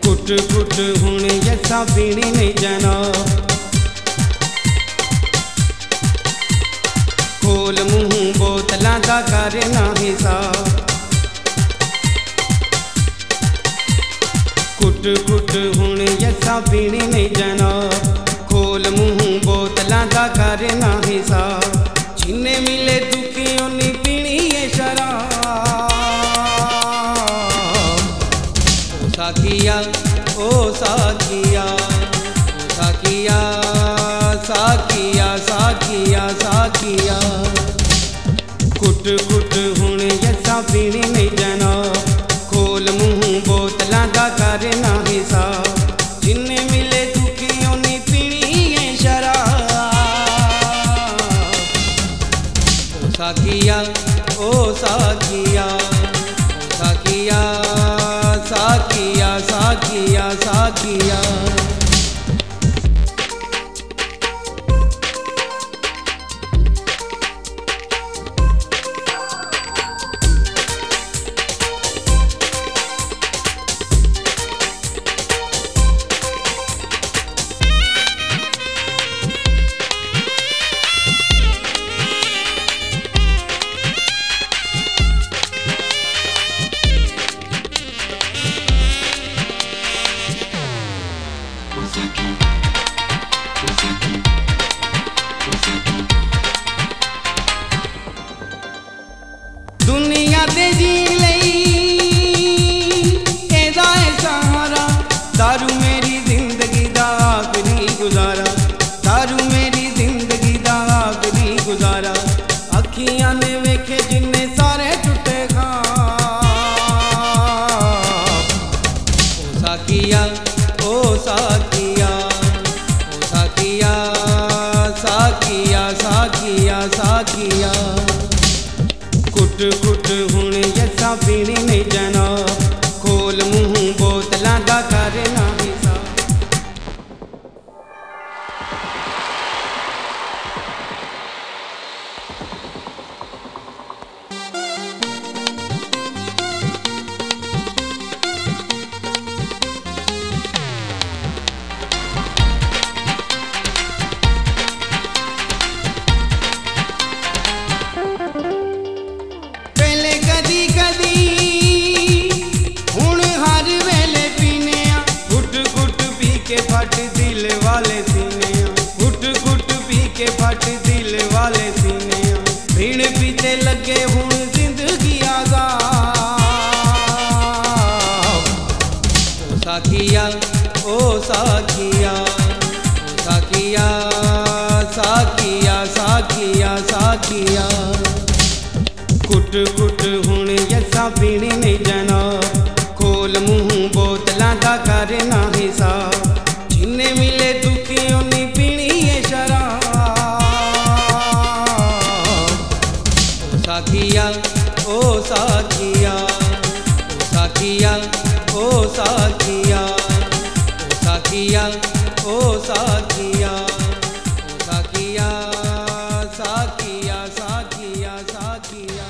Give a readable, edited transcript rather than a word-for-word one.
कुट कुट हुण यसा पीनी नहीं जाना, खोल मुँह बोतलां दा कर ना हिसाब। कुट कुट हुण यसा पीनी नहीं जाना, खोल मुँह बोतलां दा कर ना हिसाब। जिन्ने मिले दुखी उन्नी पीनी है शराब। ओ साकिया ओ साकिया ओ साकिया साकिया साकिया साकिया। कुट कुट हुण यसा पीनी नहीं जाना, खोल मुँह बोतलां दा कर ना हिसाब। जिन्ने मिले दुखी उन्नी पीनी है शराब। ओ साकिया ओ साकिया ओ साकिया साकिया साकिया साकिया। दुनिया दे जी लई एदा है सहारा, दारू मेरी जिंदगी दा आखरी गुजारा। दारू मेरी जिंदगी दा आखरी गुजारा। अखियां ने वेखे जिन्ने सारे टुटे ख्वाब। ओ साकिया ओ साकिया ओ साकिया साकिया साकिया साकिया। कुट कुट हुण यसा पीनी नहीं जाना, खोल मुँह बोतलां दा कर ना हिसाब। फट दिल वाले सीने, घुट घुट पी के फट दिल वाले सीने। भीड़ पीछे लगे हुण जिंदगी आजाद। ओ साकिया ओ साकिया ओ साकिया साकिया साकिया साकिया। कुट कुट हुण यसा पीनी नहीं जाना, खोल मुँह बोतलां दा कर ना हिसाब। जिन्ने मिले दुखी उन्नी पीनी है शराब। ओ साकिया ओ साकिया ओ साकिया ओ साकिया ओ साकिया ओ साकिया ओ साकिया साकिया साकिया साकिया।